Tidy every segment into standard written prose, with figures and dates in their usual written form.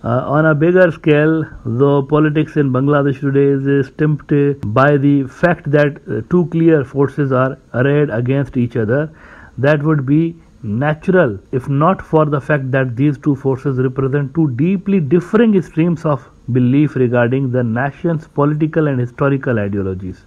on a bigger scale, the politics in Bangladesh today is stamped by the fact that two clear forces are arrayed against each other. That would be natural if not for the fact that these two forces represent two deeply differing streams of belief regarding the nation's political and historical ideologies.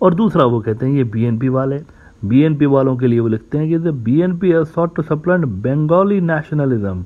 اور دوسرا وہ کہتے ہیں یہ BNP والے. BNP والوں کے لیے وہ لکھتے ہیں کہ BNP has sought to supplant Bengali nationalism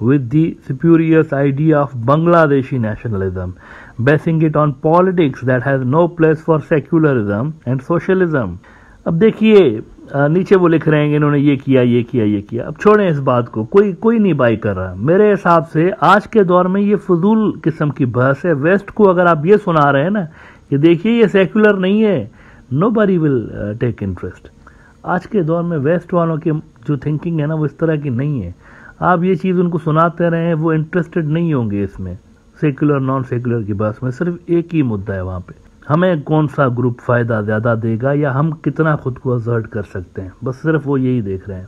with the spurious idea of Bangladeshi nationalism, basing it on politics that has no place for secularism and socialism. اب دیکھیے نیچے وہ لکھ رہے ہیں کہ انہوں نے یہ کیا. اب چھوڑیں اس بات کو, کوئی نہیں بائی کر رہا. میرے حساب سے آج کے دور میں یہ فضول قسم کی بحث ہے. ویسٹ کو اگر آپ یہ سنا رہے ہیں نا کہ دیکھیے یہ سیکولر نہیں ہے, nobody will take interest. آج کے دور میں ویسٹ والوں کی جو تھنکنگ ہے نا وہ اس طرح کی نہیں ہے. آپ یہ چیز ان کو سناتے رہے ہیں, وہ انٹرسٹڈ نہیں ہوں گے اس میں, سیکولر نان سیکولر کی بحث میں. صرف ایک ہی مدعا ہے وہاں پہ, ہمیں کون سا گروپ فائدہ زیادہ دے گا یا ہم کتنا خود کو ازرٹ کر سکتے ہیں, بس صرف وہ یہی دیکھ رہے ہیں.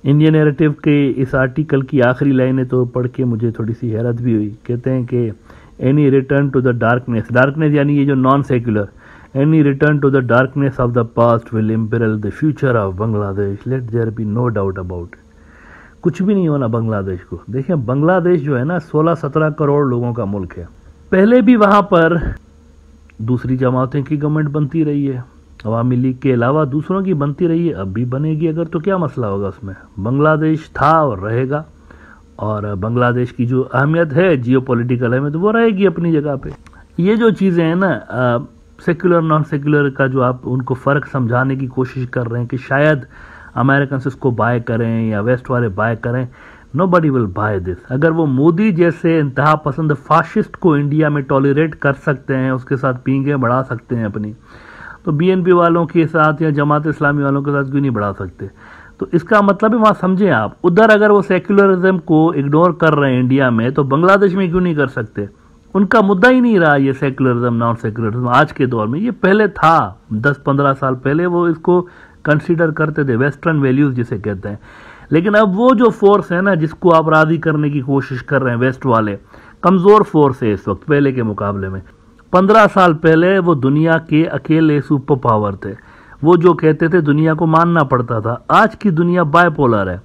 انڈین نیریٹو کے اس آرٹیکل کی آخری لائنیں تو پڑھ کے مجھے تھوڑی سی حیرت بھی ہوئی. کہتے ہیں کہ any return to the darkness یعنی یہ جو non secular, any return to the darkness of the past will imperil the future of Bangladesh. Let there be no doubt about it. کچھ بھی نہیں ہونا بنگلہ دیش کو. دیکھیں بنگلہ دیش جو ہے نا 16-17 کروڑ لوگوں کا ملک ہے. پہلے بھی وہاں پر دوسری جماعتیں کی گورنمنٹ بنتی رہی ہے, عوامی لیگ کے علاوہ دوسروں کی بنتی رہی ہے, اب بھی بنے گی اگر, تو کیا مسئلہ ہوگا اس میں. بنگلہ دیش تھا اور رہے گا, اور بنگلہ دیش کی جو اہمیت ہے جیو پولیٹیکل اہمیت وہ رہے گی اپنی جگہ پہ. یہ جو چیزیں ہیں نا سیکولر نان سیکولر کا جو آپ ان کو فرق سمجھانے کی کوشش کر رہے ہیں کہ شاید امریکنس اس کو بائی کریں یا ویسٹ والے بائی کریں, nobody will buy this. اگر وہ مودی جیسے انتہا پسند فاشسٹ کو انڈیا میں ٹالریٹ کر سکتے ہیں, اس کے ساتھ پینگیں بڑھا سکتے ہیں اپنی, تو BNP والوں کے ساتھ یا جماعت اسلامی والوں کے ساتھ کیوں نہیں بڑھا سکتے. تو اس کا مطلب ہے وہاں سمجھیں آپ, ادھر اگر وہ سیکولرزم کو اگنور کر رہے ہیں انڈیا میں, تو بنگلہ دیش میں کیوں نہیں کر سکتے. ان کا مدعا ہی نہیں رہا یہ سیکولرزم نان سیکولرزم آج کے دور میں. یہ پہلے تھا 10-15 سال پہلے وہ اس کو کنسیڈر کرتے تھے, ویسٹرن ویلیوز جسے کہتے ہیں. لیکن اب وہ جو فورس ہے نا جس کو آپ راضی کرنے کی کوشش کر رہے ہیں, ویسٹ والے کمزور فورس ہے اس وقت پہلے کے مقابلے میں. 15 سال پہلے وہ دنیا کے اکیلے سپر پاور تھے, وہ جو کہتے تھے دنیا کو ماننا پڑتا تھا. آج کی دنیا بائی پولر ہے,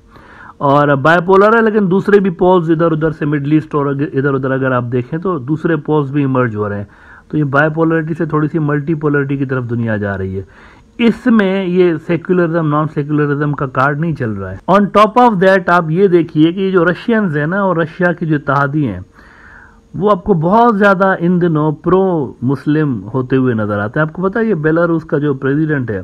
اور بائی پولر ہے لیکن دوسرے بھی پولز ادھر ادھر سے مڈل ایسٹ اور ادھر ادھر اگر آپ دیکھیں تو دوسرے پولز بھی ایمرج ہو رہے ہیں. تو یہ بائی پولرٹی سے تھوڑی سی ملٹی پولرٹی کی طرف دنیا جا رہی ہے. اس میں یہ سیکولرزم نان سیکولرزم کا کارڈ نہیں چل رہا ہے. آن ٹاپ آف دیٹ آپ یہ دیکھیے کہ یہ جو رشینز ہیں نا اور رشیا کی جو اتحادی ہیں وہ آپ کو بہت زیادہ ان دنوں پرو مسلم ہوتے ہوئے نظر آتے ہیں. آپ کو پتا ہے یہ بیلاروس کا جو پریزیڈنٹ ہے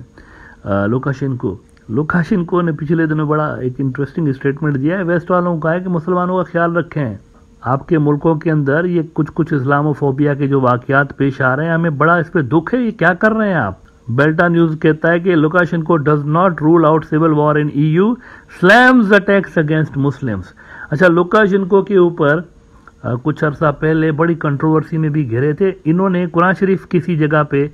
لوکاشنکو نے پچھلے دنوں بڑا ایک انٹرسٹنگ اسٹیٹمنٹ دیا ہے. ویسٹ والوں کو کہا ہے کہ مسلمانوں کا خیال رکھیں, آپ کے ملکوں کے اندر یہ کچھ اسلاموفوبیا کے جو واقعات پیش آ رہے ہیں, ہمیں بڑا اس پہ دکھ ہے, یہ کیا کر رہے ہیں آپ. بیلٹا نیوز کہتا ہے کہ Lukashenko does not rule out civil war in EU, slams attacks against Muslims. اچھا, لوکاشنکو کے اوپر کچھ عرصہ پہلے بڑی کنٹروورسی میں بھی گھرے تھے. انہوں نے قرآن شریف کسی جگہ پہ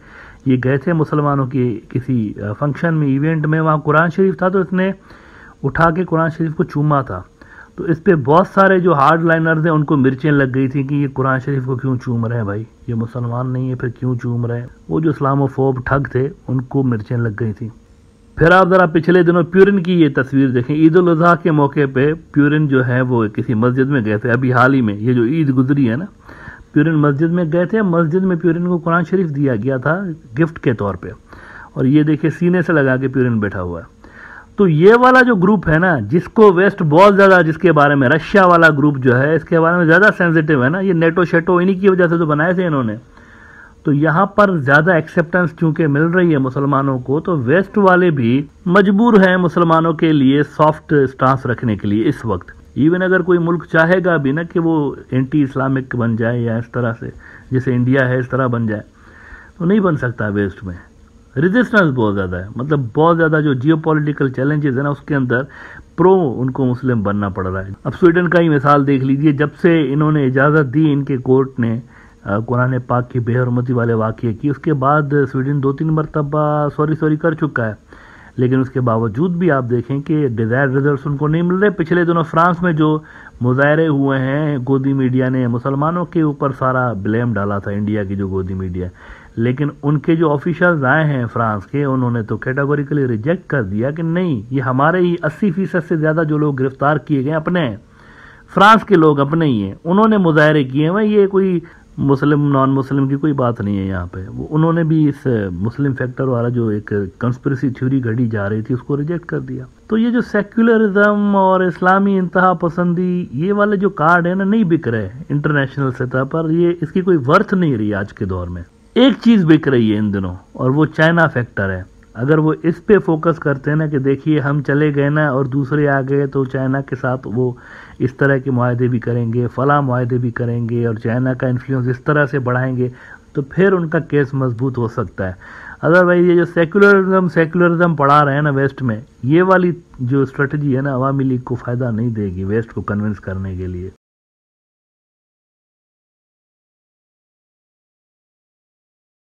یہ گئے تھے مسلمانوں کی کسی فنکشن میں, ایونٹ میں, وہاں قرآن شریف تھا تو اس نے اٹھا کے قرآن شریف کو چوما تھا. تو اس پہ بہت سارے جو ہارڈ لائنرز ہیں ان کو مرچیں لگ گئی تھی کہ یہ قرآن شریف کو کیوں چوم رہے ہیں بھائی, یہ مسلمان نہیں ہے پھر کیوں چوم رہے ہیں. وہ جو اسلاموفوب ٹھگ تھے ان کو مرچیں لگ گئی تھی. پھر آپ ذرا پچھلے دنوں پیورن کی یہ تصویر دیکھیں. عید الاضحیٰ کے موقع پہ پیورن جو ہے وہ کسی مسجد میں گئے تھے, ابھی حال ہی میں یہ جو عید گزری ہے نا, پیورن مسجد میں گئے تھے. مسجد میں پیورن کو قرآن شریف دیا گیا تھا گفٹ کے طور پہ, اور یہ دیکھیں سینے سے لگا کے پیورن بیٹھا ہوا ہے. تو یہ والا جو گروپ ہے نا جس کو ویسٹ بہت زیادہ, جس کے بارے میں رشیا والا گروپ جو ہے اس کے بارے میں زیادہ سینسیٹیو ہے نا, یہ نیٹو شیٹو انہی کی وجہ سے تو بنائے تھے انہوں نے. تو یہاں پر زیادہ ایکسیپٹنس چونکہ مل رہی ہے مسلمانوں کو, تو ویسٹ والے بھی مجبور ہیں مسلمانوں کے لیے سافٹ سٹانس رکھنے کے لیے اس وقت. ایون اگر کوئی ملک چاہے گا بھی نا کہ وہ اینٹی اسلامک بن جائے یا اس طرح سے جیسے انڈیا ہے اس طرح بن جائے, تو نہیں بن سکتا. ویسٹ میں ریزسٹنس بہت زیادہ ہے, مطلب بہت زیادہ جو جیو پولیٹیکل چیلنجز ہیں نا اس کے اندر پرو ان کو مسلم بننا پڑ رہا ہے. اب سویڈن کا ہی مثال دیکھ لیجئے, جب سے انہوں نے اجازت دی ان کے کورٹ نے قرآن پاک کی بے حرمتی والے واقعے کی, اس کے بعد سویڈن 2-3 مرتبہ سوری کر چکا ہے. لیکن اس کے باوجود بھی آپ دیکھیں کہ ڈیزائر ریزلٹس ان کو نہیں مل رہے. پچھلے دنوں فرانس میں جو مظاہرے ہوئے ہیں, گودی میڈیا نے مسلمانوں کے اوپر سارا بلیم ڈالا تھا, انڈیا کی جو گودی میڈیا, لیکن ان کے جو آفیشلز آئے ہیں فرانس کے انہوں نے تو کیٹیگوریکلی ریجیکٹ کر دیا کہ نہیں, یہ ہمارے ہی 80% سے زیادہ جو لوگ گرفتار کیے گئے اپنے ہیں, فرانس کے لوگ اپنے ہی ہیں, انہوں نے مظاہرے کیے ہیں, یہ کوئی مسلم نان مسلم کی کوئی بات نہیں ہے یہاں پہ. انہوں نے بھی اس مسلم فیکٹر والا جو ایک کنسپریسی تھیوری گھڑی جا رہی تھی اس کو ریجیکٹ کر دیا. تو یہ جو سیکولرزم اور اسلامی انتہا پسندی یہ والے جو کارڈ ہیں نا نہیں بک رہے انٹرنیشنل سطح پر. یہ اس کی کوئی ورتھ نہیں رہی آج کے دور میں. ایک چیز بک رہی ہے ان دنوں اور وہ چائنا فیکٹر ہے. اگر وہ اس پہ فوکس کرتے ہیں نا کہ دیکھیے ہم چلے گئے نا اور دوسرے آ گئے تو چائنا کے ساتھ وہ اس طرح کے معاہدے بھی کریں گے, فلاں معاہدے بھی کریں گے اور چائنا کا انفلوئنس اس طرح سے بڑھائیں گے, تو پھر ان کا کیس مضبوط ہو سکتا ہے. ادروائز یہ جو سیکولرزم پڑھا رہے ہیں نا ویسٹ میں, یہ والی جو اسٹریٹجی ہے نا عوامی لیگ کو فائدہ نہیں دے گی ویسٹ کو کنونس کرنے کے لیے.